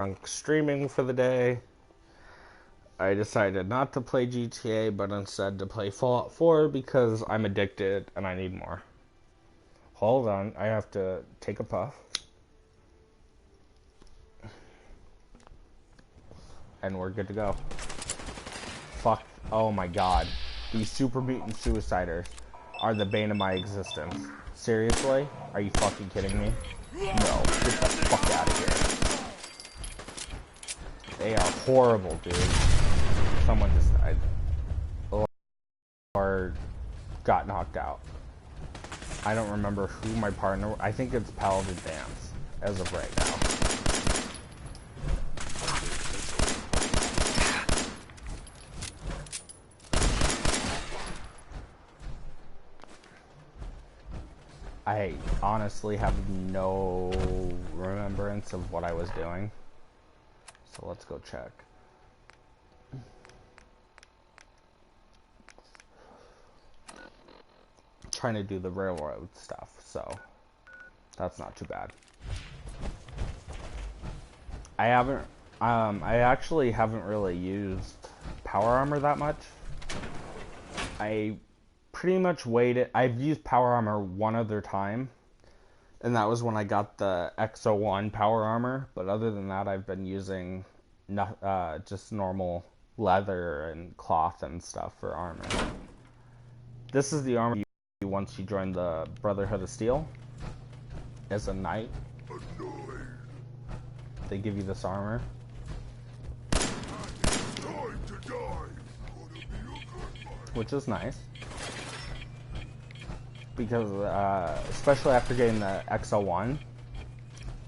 drunk streaming for the day. I decided not to play GTA, but instead to play Fallout 4 because I'm addicted and I need more. Hold on, I have to take a puff. And we're good to go. Fuck. Oh my god. These super mutant suiciders are the bane of my existence. Seriously? Are you fucking kidding me? No. Get the fuck out of here. They are horrible, dude. Someone just died. Or got knocked out. I don't remember who my partner... I think it's Paladin Dance, as of right now. I honestly have no remembrance of what I was doing. So let's go check. Trying to do the railroad stuff, so that's not too bad. I actually haven't really used power armor that much. I pretty much waited. I've used power armor one other time, and that was when I got the X01 power armor, but other than that I've been using just normal leather and cloth and stuff for armor. This is the armor you once you join the Brotherhood of Steel as a knight. They give you this armor. Which is nice. Because, especially after getting the XL1,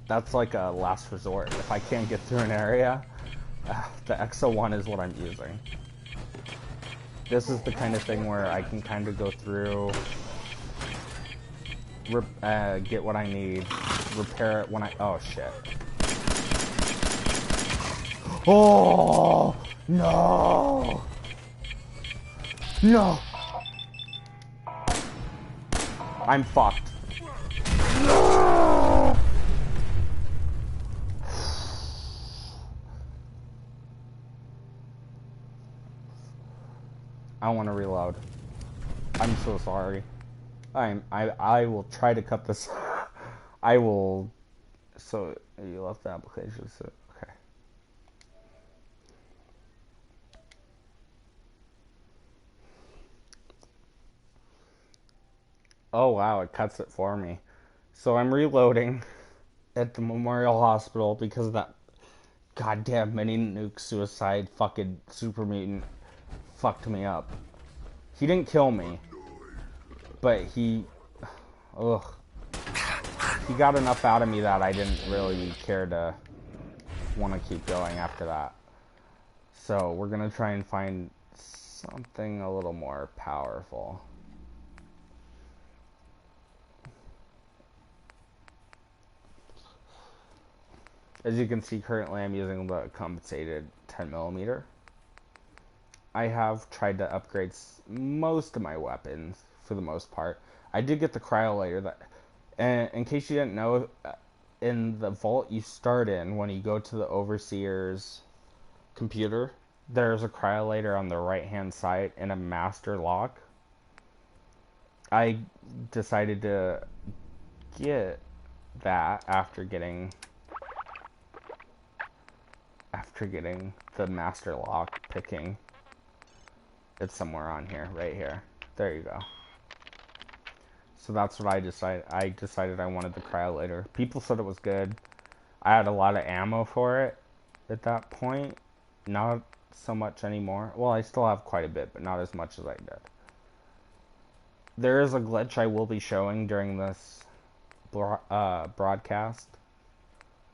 that's like a last resort. If I can't get through an area, the XL1 is what I'm using. This is the kind of thing where I can kind of go through, get what I need, repair it when I... Oh, shit. Oh, no! No! I'm fucked. No! I want to reload. I'm so sorry. I will try to cut this. I will. So you left the application. So okay. Oh wow, it cuts it for me. So I'm reloading at the Memorial Hospital because of that goddamn mini nuke suicide fucking super mutant fucked me up. He didn't kill me, but he, ugh, he got enough out of me that I didn't really care to want to keep going after that. So we're gonna try and find something a little more powerful. As you can see, currently I'm using the compensated 10mm. I have tried to upgrade most of my weapons for the most part. I did get the cryolator that, and in case you didn't know, in the vault you start in, when you go to the Overseer's computer, there's a cryolator on the right hand side and a master lock. I decided to get that after getting the master lock picking. It's somewhere on here, right here. There you go. So that's what I decided. I decided I wanted the cryolator. People said it was good. I had a lot of ammo for it at that point. Not so much anymore. Well, I still have quite a bit, but not as much as I did. There is a glitch I will be showing during this broadcast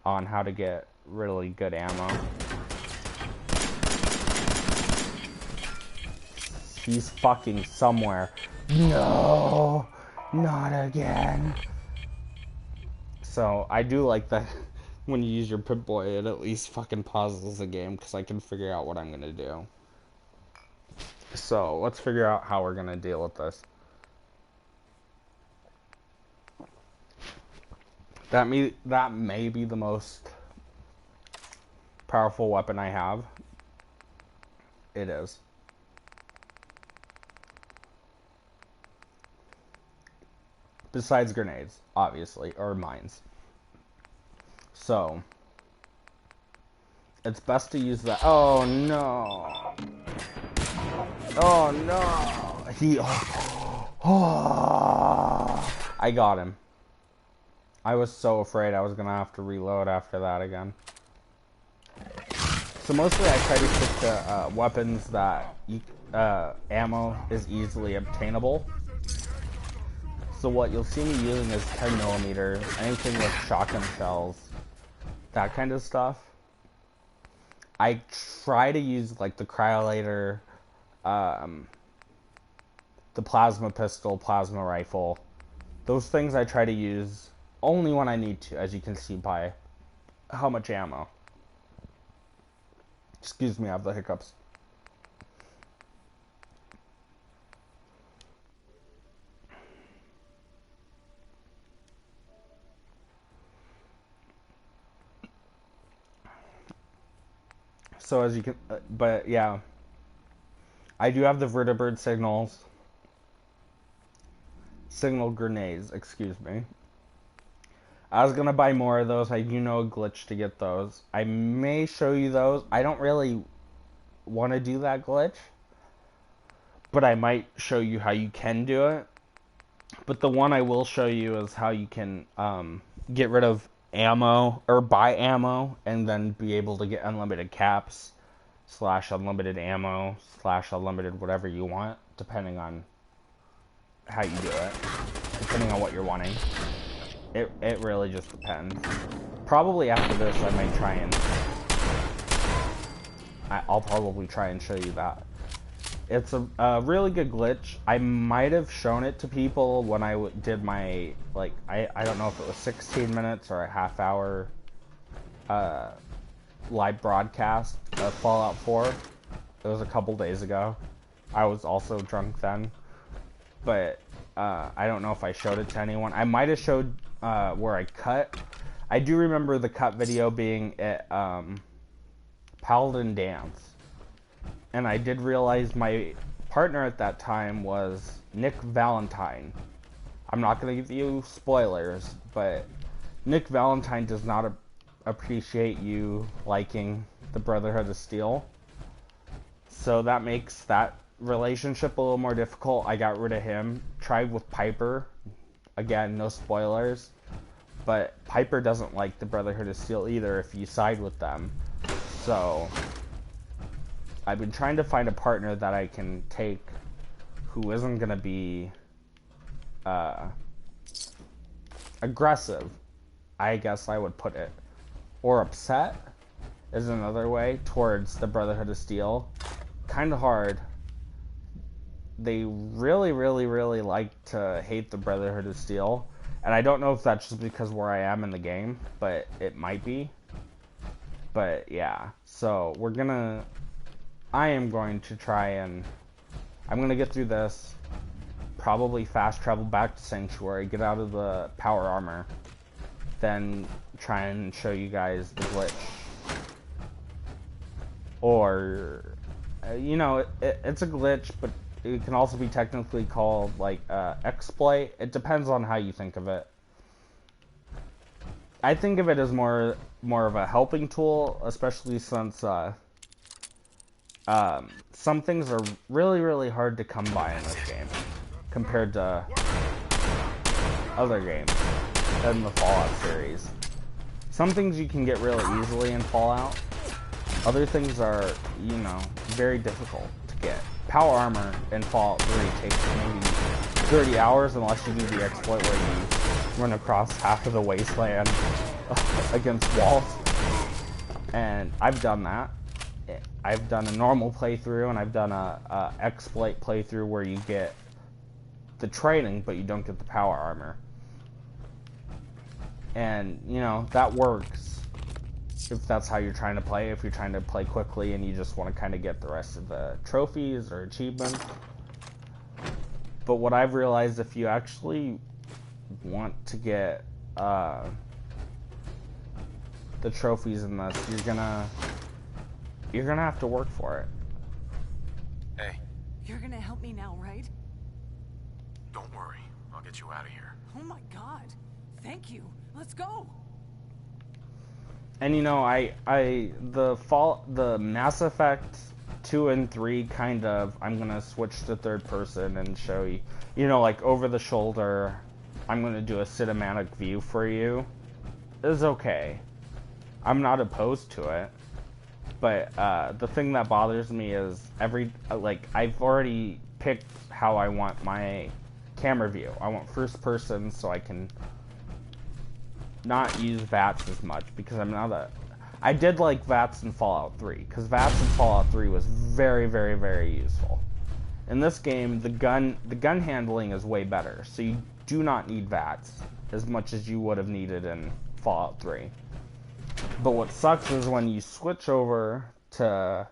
on how to get really good ammo. He's fucking somewhere. No, not again. So I do like that when you use your Pip-Boy, it at least fucking pauses the game because I can figure out what I'm gonna do. So let's figure out how we're gonna deal with this. That may be the most powerful weapon I have. It is. Besides grenades, obviously, or mines. So, it's best to use that. Oh no! Oh no! He. Oh, I got him. I was so afraid I was gonna have to reload after that again. So mostly I try to stick to weapons that ammo is easily obtainable. So what you'll see me using is 10mm, anything with shotgun shells, that kind of stuff. I try to use like the cryolator, the plasma pistol, plasma rifle. Those things I try to use only when I need to, as you can see by how much ammo. Excuse me, I have the hiccups. So as you can, but yeah, I do have the vertibird signal grenades, excuse me. I was gonna buy more of those. I do know a glitch to get those. I may show you those. I don't really want to do that glitch, but I might show you how you can do it. But the one I will show you is how you can get rid of ammo or buy ammo and then be able to get unlimited caps / unlimited ammo / unlimited whatever you want, depending on how you do it, depending on what you're wanting. It really just depends. Probably after this I might try and I'll probably try and show you that. It's a really good glitch. I might have shown it to people when I did my, like, I don't know if it was 16 minutes or a half hour live broadcast of Fallout 4. It was a couple days ago. I was also drunk then. But I don't know if I showed it to anyone. I might have showed where I cut. I do remember the cut video being at Paladin Dance. And I did realize my partner at that time was Nick Valentine. I'm not going to give you spoilers, but Nick Valentine does not appreciate you liking the Brotherhood of Steel. So that makes that relationship a little more difficult. I got rid of him. Tried with Piper. Again, no spoilers. But Piper doesn't like the Brotherhood of Steel either if you side with them. So I've been trying to find a partner that I can take who isn't going to be aggressive, I guess I would put it. Or upset is another way towards the Brotherhood of Steel. Kind of hard. They really, really, really like to hate the Brotherhood of Steel. And I don't know if that's just because where I am in the game, but it might be. But yeah, so I am going to try and I'm going to get through this, probably fast travel back to Sanctuary, get out of the power armor, then try and show you guys the glitch. Or, you know, it's a glitch, but it can also be technically called, like, exploit. It depends on how you think of it. I think of it as more of a helping tool, especially since some things are really, really hard to come by in this game compared to other games in the Fallout series. Some things you can get really easily in Fallout. Other things are, you know, very difficult to get. Power armor in Fallout 3 takes maybe 30 hours unless you do the exploit where you run across half of the wasteland against walls. And I've done that. I've done a normal playthrough and I've done a exploit playthrough where you get the training but you don't get the power armor. And, you know, that works if that's how you're trying to play, if you're trying to play quickly and you just want to kind of get the rest of the trophies or achievements. But what I've realized, if you actually want to get the trophies in this, you're gonna you're gonna have to work for it. Hey. You're gonna help me now, right? Don't worry. I'll get you out of here. Oh my god. Thank you. Let's go. And you know, the Mass Effect 2 and 3 kind of, I'm gonna switch to third person and show you, you know, like over the shoulder, I'm gonna do a cinematic view for you, is okay. I'm not opposed to it. But the thing that bothers me is I've already picked how I want my camera view. I want first person so I can not use VATS as much because I did like VATS in Fallout 3 because VATS in Fallout 3 was very, very, very useful. In this game, the gun handling is way better, so you do not need VATS as much as you would have needed in Fallout 3. But what sucks is when you switch over to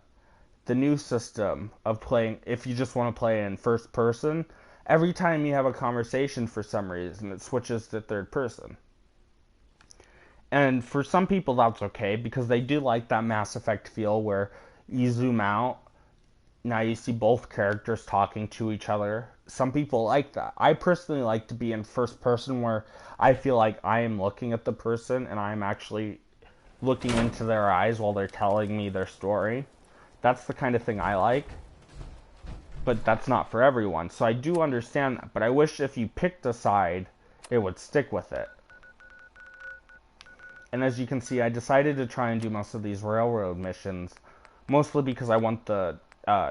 the new system of playing, if you just want to play in first person, every time you have a conversation for some reason, it switches to third person. And for some people that's okay, because they do like that Mass Effect feel where you zoom out, now you see both characters talking to each other. Some people like that. I personally like to be in first person where I feel like I am looking at the person and I'm actually looking into their eyes while they're telling me their story. That's the kind of thing I like. But that's not for everyone. So I do understand that. But I wish if you picked a side, it would stick with it. And as you can see, I decided to try and do most of these railroad missions. Mostly because I want the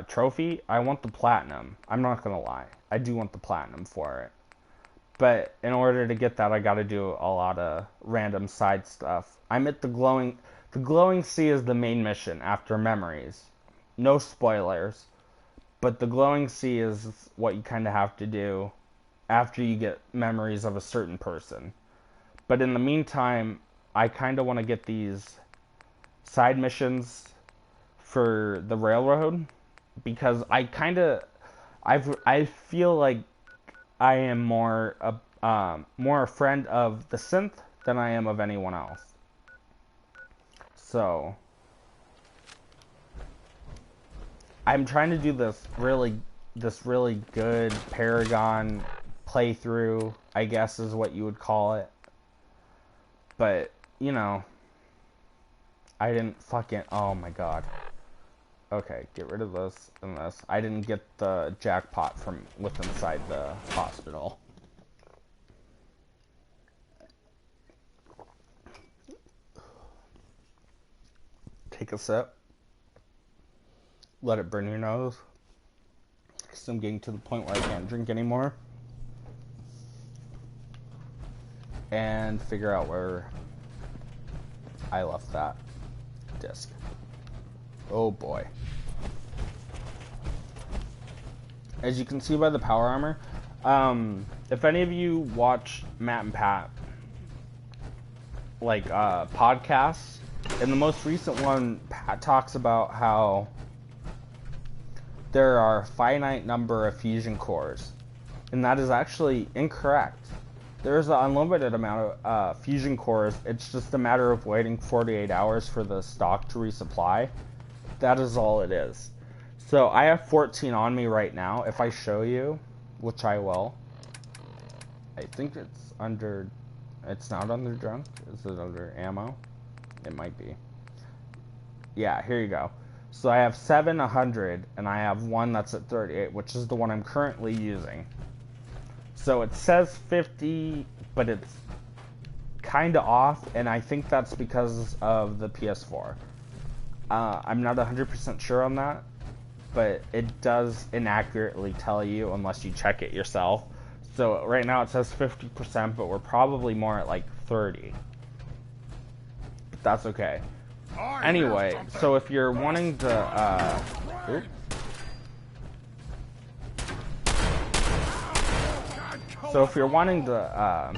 trophy. I want the platinum. I'm not going to lie. I do want the platinum for it. But in order to get that, I gotta do a lot of random side stuff. I'm at the glowing sea is the main mission after memories. No spoilers. But the glowing sea is what you kind of have to do after you get memories of a certain person. But in the meantime, I kind of want to get these side missions for the railroad because I feel like I am more a friend of the synth than I am of anyone else. So I'm trying to do this really good Paragon playthrough, I guess is what you would call it. But, you know, I didn't fucking, oh my god. Okay, get rid of this and this. I didn't get the jackpot from inside the hospital. Take a sip. Let it burn your nose. Because I'm getting to the point where I can't drink anymore. And figure out where I left that disc. Oh boy. As you can see by the power armor, if any of you watch Matt and Pat, like, podcasts, in the most recent one, Pat talks about how there are a finite number of fusion cores, and that is actually incorrect. There's an unlimited amount of fusion cores. It's just a matter of waiting 48 hours for the stock to resupply. That is all it is. So I have 14 on me right now. If I show you, which I will, I think it's under, it's not under junk. Is it under ammo? It might be. Yeah, here you go. So I have 100, and I have one that's at 38, which is the one I'm currently using. So it says 50, but it's kind of off, and I think that's because of the PS4. I'm not 100% sure on that, but it does inaccurately tell you unless you check it yourself. So right now it says 50%, but we're probably more at like 30. But that's okay. Anyway, so if you're wanting to, so if you're wanting to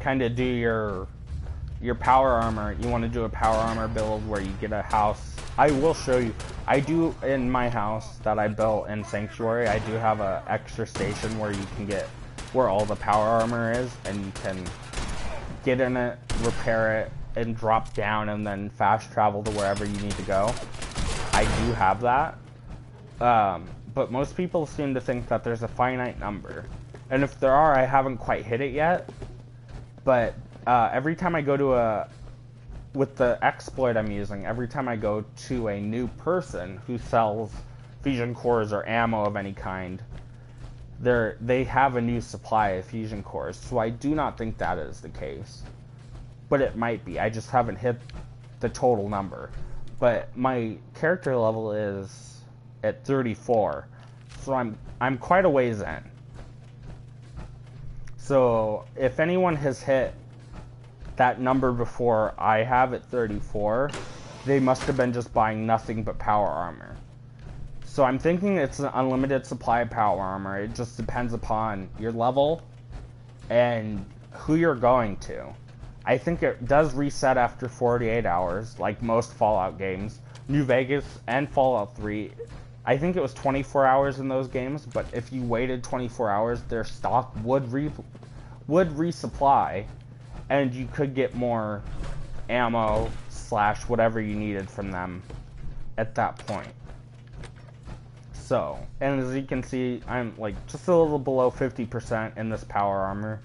kind of do your power armor, you want to do a power armor build where you get a house. I will show you. I do in my house that I built in Sanctuary. I do have a extra station where you can get where all the power armor is, and you can get in it, repair it, and drop down and then fast travel to wherever you need to go. I do have that. But most people seem to think that there's a finite number. And if there are, I haven't quite hit it yet. But every time I go to with the exploit I'm using, every time I go to a new person who sells fusion cores or ammo of any kind, they have a new supply of fusion cores. So I do not think that is the case. But it might be. I just haven't hit the total number. But my character level is at 34. So I'm quite a ways in. So if anyone has hit that number before I have at 34, they must have been just buying nothing but power armor. So I'm thinking it's an unlimited supply of power armor. It just depends upon your level and who you're going to. I think it does reset after 48 hours, like most Fallout games. New Vegas and Fallout 3, I think it was 24 hours in those games, but if you waited 24 hours, their stock would resupply, and you could get more ammo / whatever you needed from them at that point. So, and as you can see, I'm like just a little below 50% in this power armor.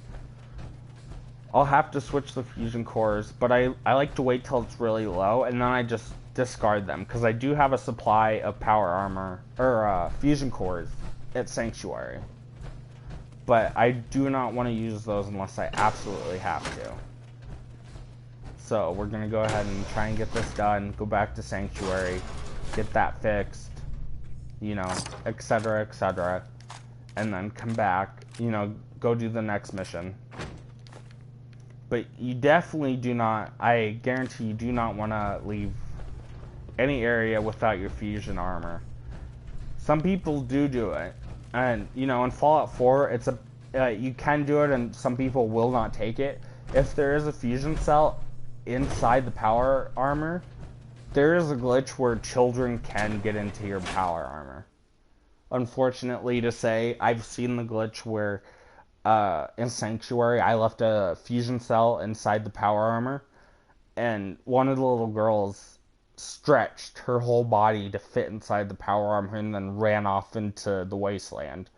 I'll have to switch the fusion cores, but I like to wait till it's really low, and then I just discard them, because I do have a supply of power armor, or fusion cores at Sanctuary. But I do not want to use those unless I absolutely have to. So we're going to go ahead and try and get this done, go back to Sanctuary, get that fixed, you know, etc., etc., and then come back, you know, go do the next mission. But you definitely do not, I guarantee you do not want to leave any area without your fusion armor. Some people do it, and, you know, in Fallout 4, it's you can do it, and some people will not take it. If there is a fusion cell inside the power armor, there is a glitch where children can get into your power armor. Unfortunately to say, I've seen the glitch where in Sanctuary I left a fusion cell inside the power armor, and one of the little girls stretched her whole body to fit inside the power armor and then ran off into the wasteland.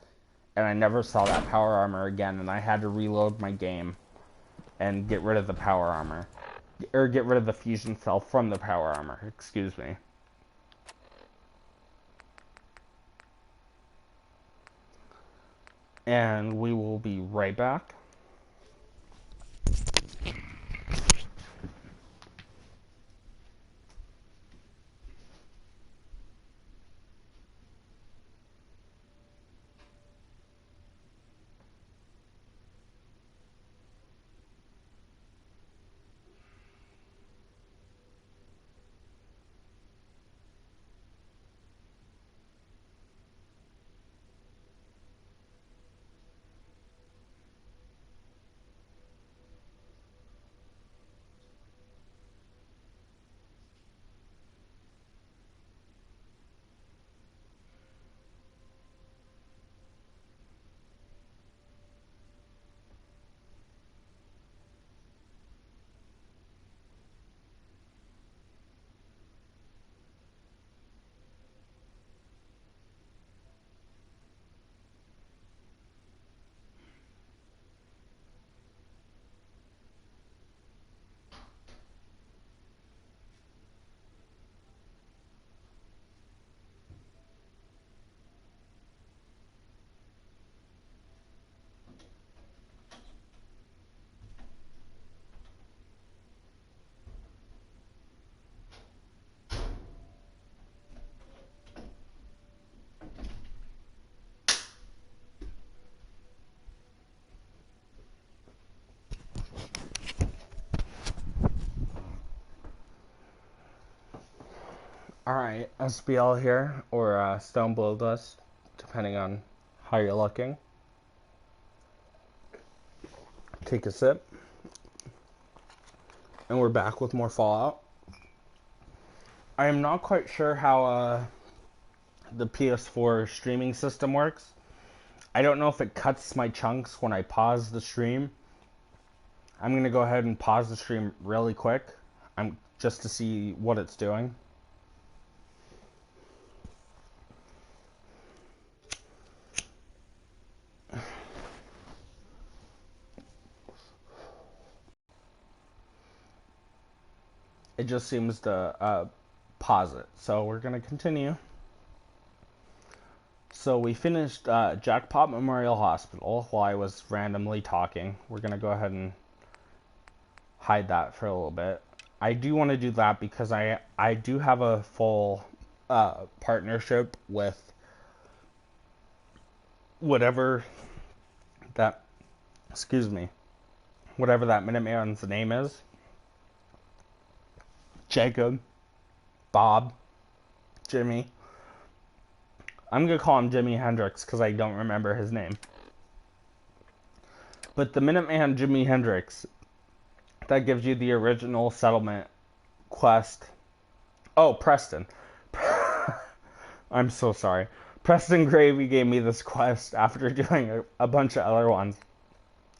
And I never saw that power armor again, and I had to reload my game and get rid of the power armor. Or get rid of the fusion cell from the power armor, excuse me. And we will be right back. Alright, SBL here, or Stone Blow Dust, depending on how you're looking. Take a sip. And we're back with more Fallout. I am not quite sure how the PS4 streaming system works. I don't know if it cuts my chunks when I pause the stream. I'm going to go ahead and pause the stream really quick I'm just to see what it's doing. It just seems to pause it. So we're going to continue. So we finished Jackpot Memorial Hospital while I was randomly talking. We're going to go ahead and hide that for a little bit. I do want to do that because I do have a full partnership with whatever that, excuse me, whatever that Minuteman's name is. Jacob, Bob, Jimmy. I'm going to call him Jimi Hendrix because I don't remember his name. But the Minuteman Jimi Hendrix, that gives you the original settlement quest. Oh, Preston. I'm so sorry. Preston Gravy gave me this quest after doing a bunch of other ones.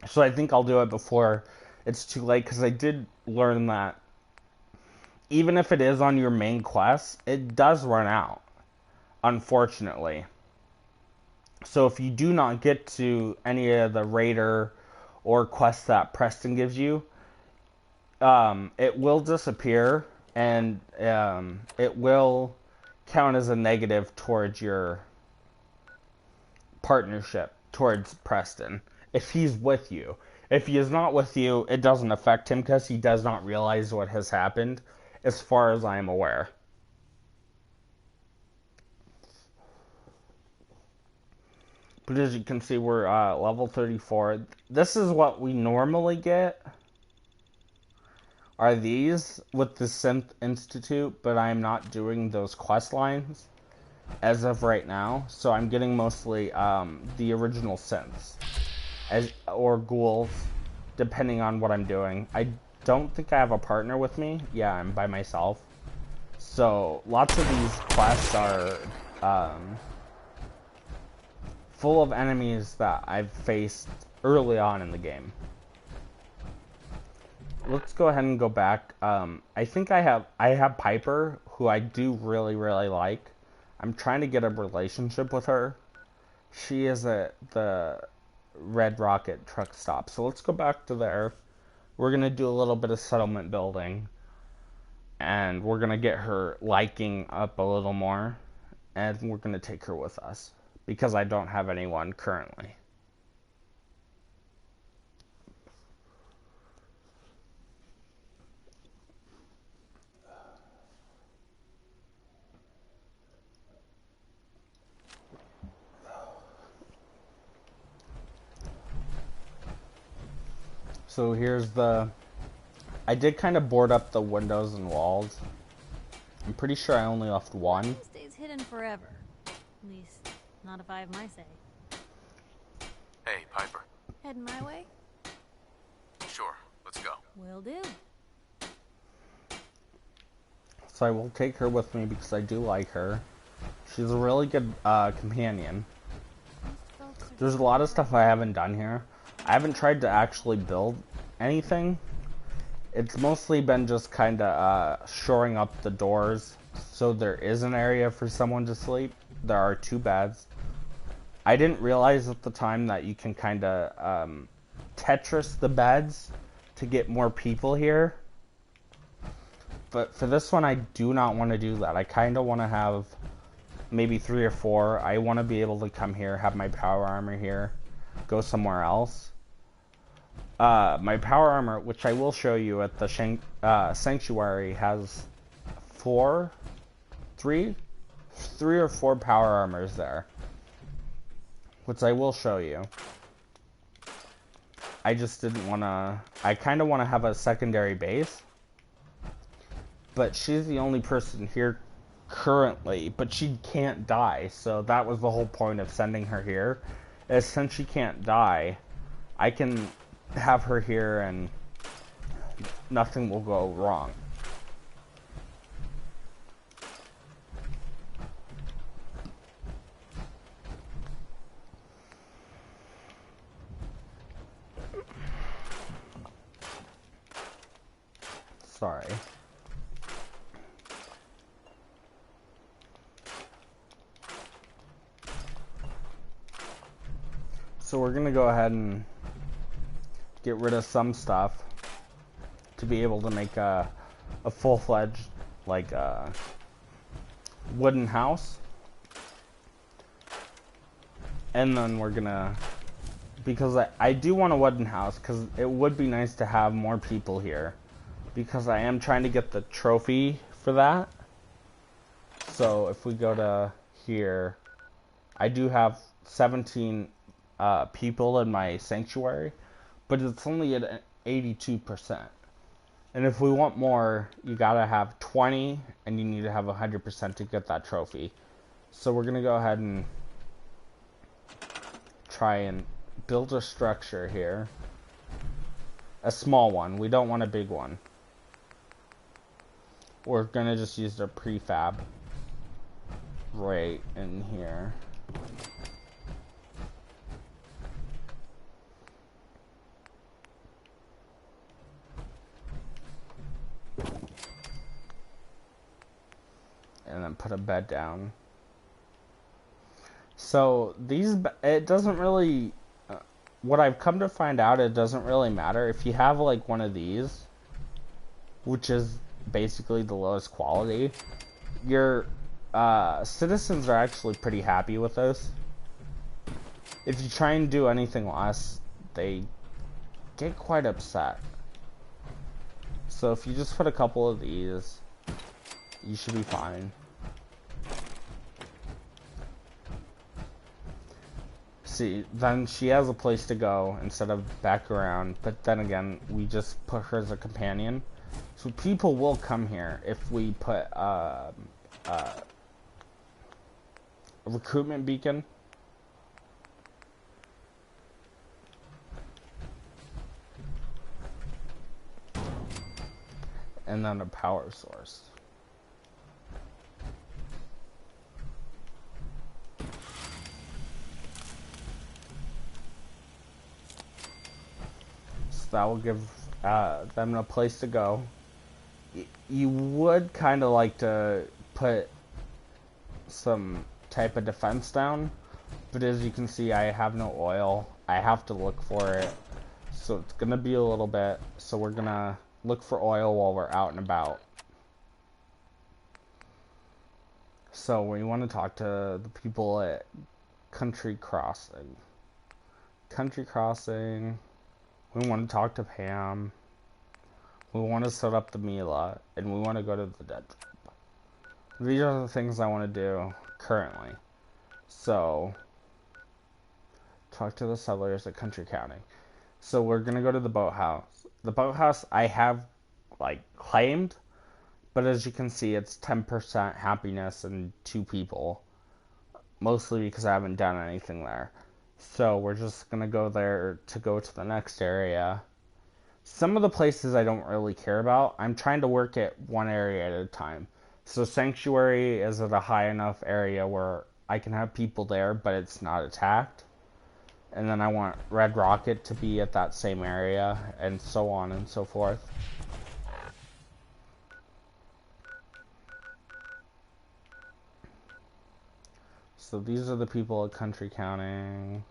So I think I'll do it before it's too late because I did learn that even if it is on your main quest, it does run out, unfortunately. So if you do not get to any of the raider or quests that Preston gives you, it will disappear and it will count as a negative towards your partnership towards Preston if he's with you. If he is not with you, it doesn't affect him because he does not realize what has happened, as far as I am aware. But as you can see, we're level 34. This is what we normally get, are these with the Synth Institute, but I'm not doing those quest lines as of right now. So I'm getting mostly the original synths or ghouls, depending on what I'm doing. I don't think I have a partner with me. Yeah, I'm by myself. So lots of these quests are full of enemies that I've faced early on in the game. Let's go ahead and go back. I think I have Piper, who I do really, really like. I'm trying to get a relationship with her. She is at the Red Rocket truck stop. So let's go back to there. We're going to do a little bit of settlement building. And we're going to get her liking up a little more. And we're going to take her with us. Because I don't have anyone currently. So here's I did kind of board up the windows and walls. I'm pretty sure I only left one. It stays hidden forever. At least, not if I have my say. Hey, Piper. Heading my way? Sure, let's go. Will do. So I will take her with me because I do like her. She's a really good companion. There's a lot of stuff I haven't done here. I haven't tried to actually build anything. It's mostly been just kind of shoring up the doors so there is an area for someone to sleep. There are 2 beds. I didn't realize at the time that you can kind of Tetris the beds to get more people here. But for this one, I do not want to do that. I kind of want to have maybe 3 or 4. I want to be able to come here, have my power armor here, go somewhere else. My power armor, which I will show you at the Sanctuary, has 3 or 4 power armors there, which I will show you. I just didn't want to... I kind of want to have a secondary base, but she's the only person here currently, but she can't die, so that was the whole point of sending her here, is since she can't die, I can have her here and nothing will go wrong. Sorry. So we're gonna go ahead and get rid of some stuff to be able to make a full-fledged, like, wooden house. And then we're gonna, because I do want a wooden house, because it would be nice to have more people here, because I am trying to get the trophy for that. So if we go to here, I do have 17 people in my sanctuary, but it's only at 82%. And if we want more, you gotta have 20, and you need to have 100% to get that trophy. So we're gonna go ahead and try and build a structure here. A small one. We don't want a big one. We're gonna just use the prefab right in here. And then put a bed down. So these, it doesn't really, what I've come to find out, it doesn't really matter. If you have like one of these, which is basically the lowest quality, your citizens are actually pretty happy with those. If you try and do anything less, they get quite upset. So if you just put a couple of these, you should be fine. See, then she has a place to go instead of back around, but then again, we just put her as a companion. So people will come here if we put a recruitment beacon. And then a power source. That will give them a place to go. You would kind of like to put some type of defense down, but as you can see, I have no oil. I have to look for it, so it's gonna be a little bit. So we're gonna look for oil while we're out and about. So we want to talk to the people at Country Crossing. Country Crossing. We want to talk to Pam. We want to set up the Mila, and we want to go to the Dead Trip. These are the things I want to do currently. So, talk to the settlers at Country County. So we're gonna go to the boathouse. The boathouse I have like claimed, but as you can see, it's 10% happiness and 2 people. Mostly because I haven't done anything there. So we're just gonna go there to go to the next area. Some of the places I don't really care about. I'm trying to work at one area at a time. So Sanctuary is at a high enough area where I can have people there, but it's not attacked. And then I want Red Rocket to be at that same area, and so on and so forth. So these are the people at Country County.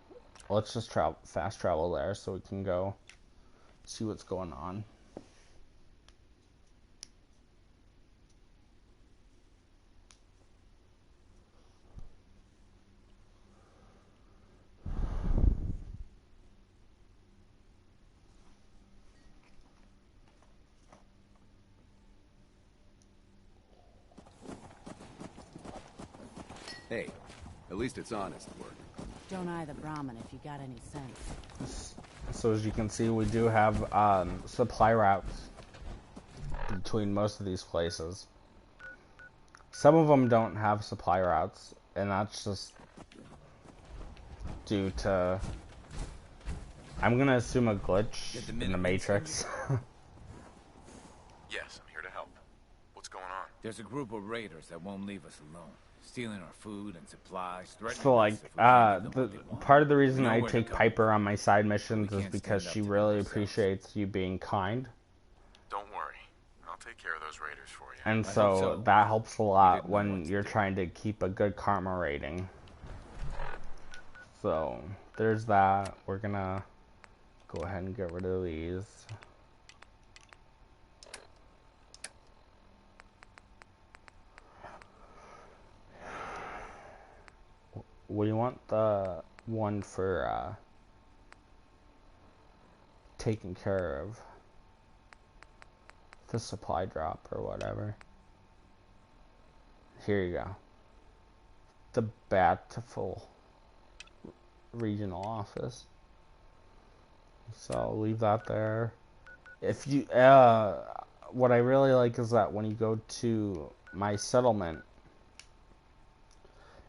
Let's just fast travel there so we can go see what's going on. Hey, at least it's honest work. Don't eye the Brahmin if you got any sense. So as you can see, we do have supply routes between most of these places. Some of them don't have supply routes, and that's just due to, I'm gonna assume, a glitch in the Matrix. Yes, I'm here to help. What's going on? There's a group of raiders that won't leave us alone. Stealing our food and supplies, threatening So like, us if we can't give them what they want. part of the reason We know I where to take go. Piper on my side missions We is can't because stand she up to really them ourselves. appreciates you being kind. Don't worry. I'll take care of those raiders for you. And I hope so so. that helps a We lot didn't know when what to you're do. trying to keep a good karma rating. So, there's that. We're gonna go ahead and get rid of these. We want the one for taking care of the supply drop or whatever. Here you go. The Batiful regional office. So I'll leave that there. If you, what I really like is that when you go to my settlement,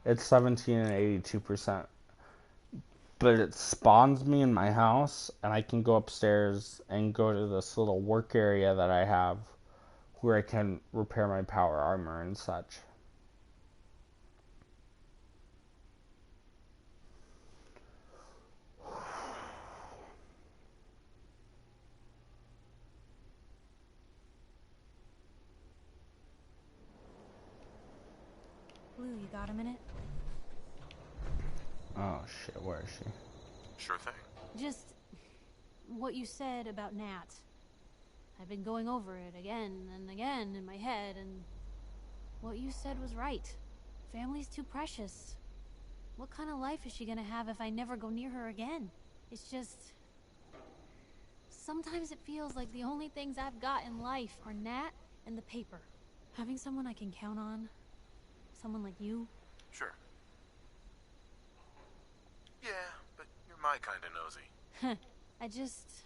it's 17 and 82%. But it spawns me in my house, and I can go upstairs and go to this little work area that I have where I can repair my power armor and such. Blue, you got a minute? Oh shit, where is she? Sure thing. Just what you said about Nat. I've been going over it again and again in my head, and what you said was right. Family's too precious. What kind of life is she gonna have if I never go near her again? It's just... sometimes it feels like the only things I've got in life are Nat and the paper. Having someone I can count on, someone like you. Sure. Yeah, but you're my kind of nosy. I just...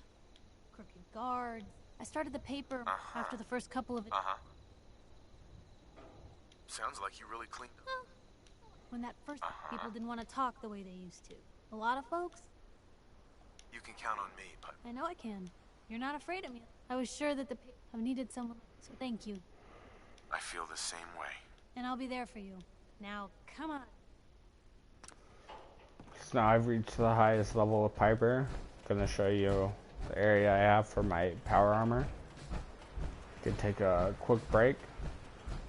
crooked guards. I started the paper after the first couple of... Sounds like you really cleaned up. When that first people didn't want to talk the way they used to. A lot of folks? You can count on me, but I know I can. You're not afraid of me. I was sure that I've needed someone, so thank you. I feel the same way. And I'll be there for you. Now, come on. So now I've reached the highest level of Piper. Gonna show you the area I have for my power armor. Could take a quick break.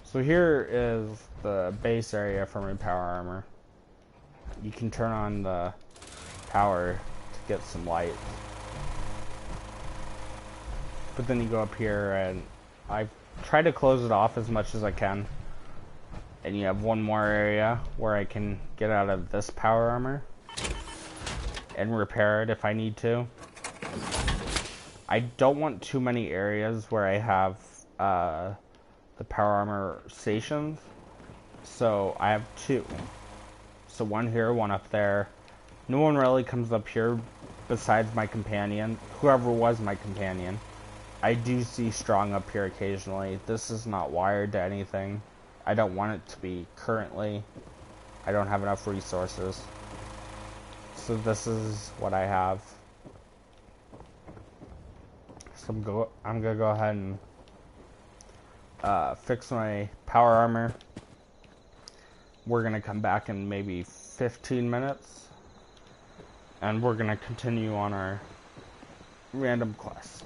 So here is the base area for my power armor. You can turn on the power to get some light. But then you go up here, and I try to close it off as much as I can. And you have one more area where I can get out of this power armor and repair it if I need to. I don't want too many areas where I have the power armor stations, so I have two. So one here, one up there. No one really comes up here besides my companion, whoever was my companion. I do see Strong up here occasionally. This is not wired to anything. I don't want it to be currently. I don't have enough resources. So this is what I have. So I'm gonna go ahead and fix my power armor. We're gonna come back in maybe 15 minutes, and we're gonna continue on our random quest.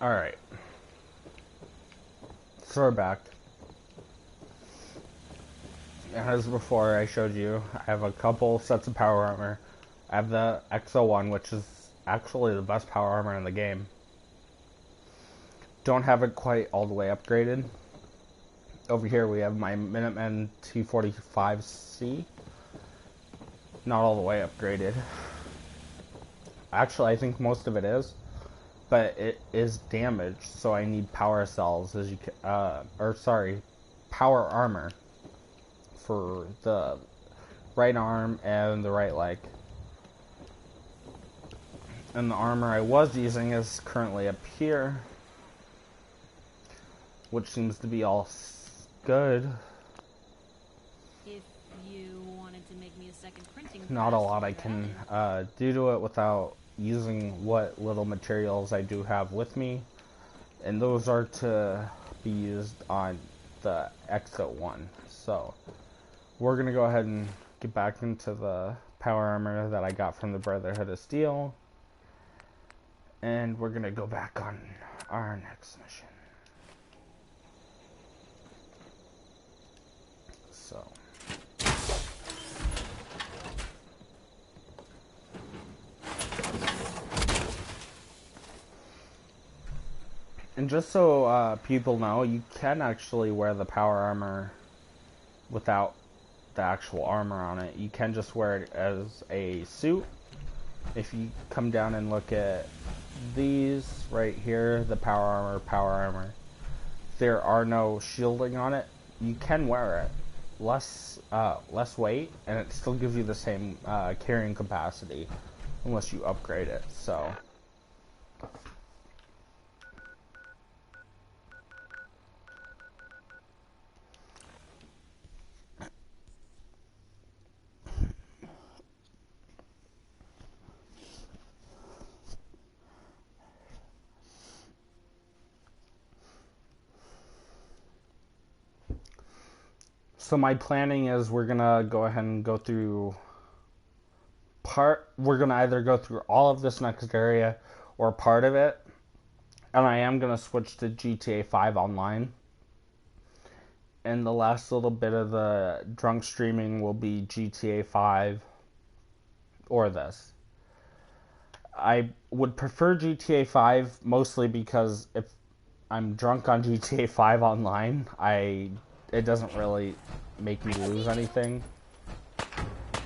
Alright. So we're back. As before I showed you, I have a couple sets of power armor. I have the XO1, which is actually the best power armor in the game. Don't have it quite all the way upgraded. Over here we have my Minuteman T45C. Not all the way upgraded. Actually, I think most of it is. But it is damaged, so I need power cells, as you can, power armor for the right arm and the right leg. And the armor I was using is currently up here, which seems to be all good. If you wanted to make me a second printing press, Not a lot I can do to it without using what little materials I do have with me, and those are to be used on the XO1. So we're gonna go ahead and get back into the power armor that I got from the Brotherhood of Steel, and we're gonna go back on our next mission. So and just so people know, you can actually wear the power armor without the actual armor on it. You can just wear it as a suit. If you come down and look at these right here, the power armor, there are no shielding on it. You can wear it. Less weight, and it still gives you the same carrying capacity, unless you upgrade it, so... So my planning is we're gonna go ahead and go through we're gonna either go through all of this next area or part of it. And I am gonna switch to GTA 5 Online. And the last little bit of the drunk streaming will be GTA 5 or this. I would prefer GTA 5 mostly because if I'm drunk on GTA 5 Online, it doesn't really make me lose anything.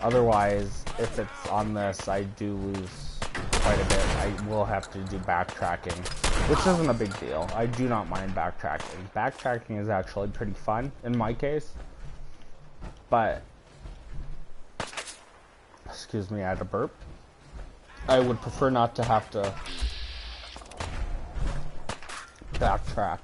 Otherwise, if it's on this, I do lose quite a bit. I will have to do backtracking, which isn't a big deal. I do not mind backtracking. Backtracking is actually pretty fun in my case. But, excuse me, I had a burp. I would prefer not to have to backtrack.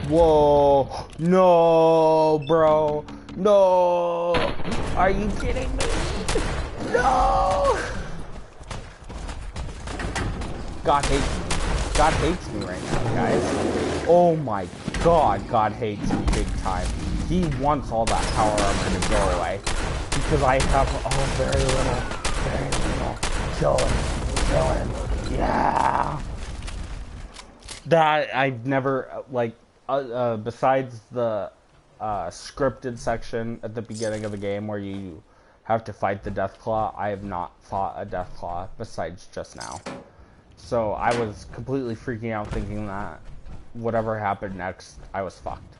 Whoa, no, bro, no, are you kidding me? No! God hates me right now, guys. Oh my God, God hates me big time. He wants all that power armor to go away. Because I have, very little. Kill him, yeah! That, I've never, like, besides the scripted section at the beginning of the game where you have to fight the Deathclaw, I have not fought a Deathclaw besides just now. So I was completely freaking out thinking that whatever happened next, I was fucked.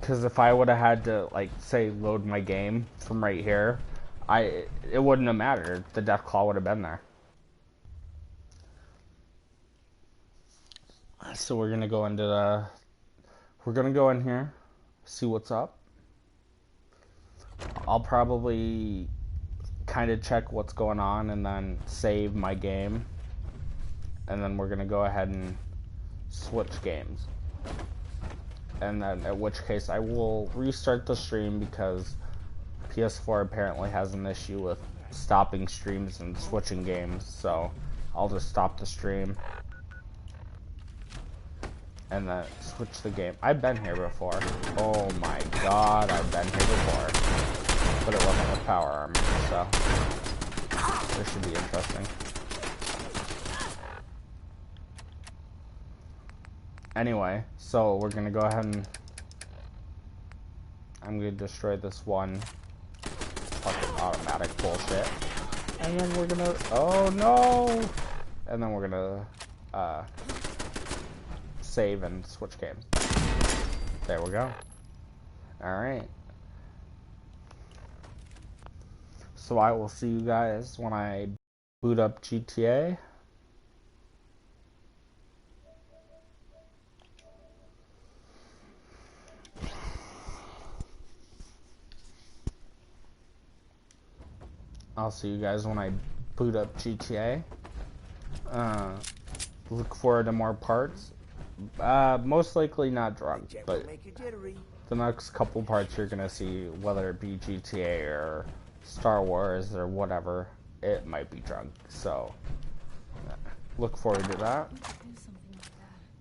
Because if I would have had to, like, say, load my game from right here, it wouldn't have mattered. The Deathclaw would have been there. So we're gonna go into we're gonna go in here, see what's up. I'll probably kind of check what's going on and then save my game. And then we're gonna go ahead and switch games. And then at which case I will restart the stream because PS4 apparently has an issue with stopping streams and switching games. So I'll just stop the stream. and then switch the game. I've been here before. Oh my god, I've been here before. But it wasn't with power armor, so this should be interesting. Anyway, so we're gonna go ahead and I'm gonna destroy this one fucking automatic bullshit. And then we're gonna, oh no! And then we're gonna, save and switch games. There we go. Alright. So I will see you guys when I boot up GTA. I'll see you guys when I boot up GTA. Look forward to more parts. Most likely not drunk, but the next couple parts you're gonna see, whether it be GTA or Star Wars or whatever, it might be drunk. So look forward to that.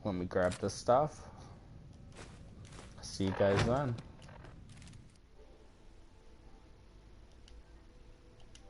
Let me grab this stuff. See you guys then.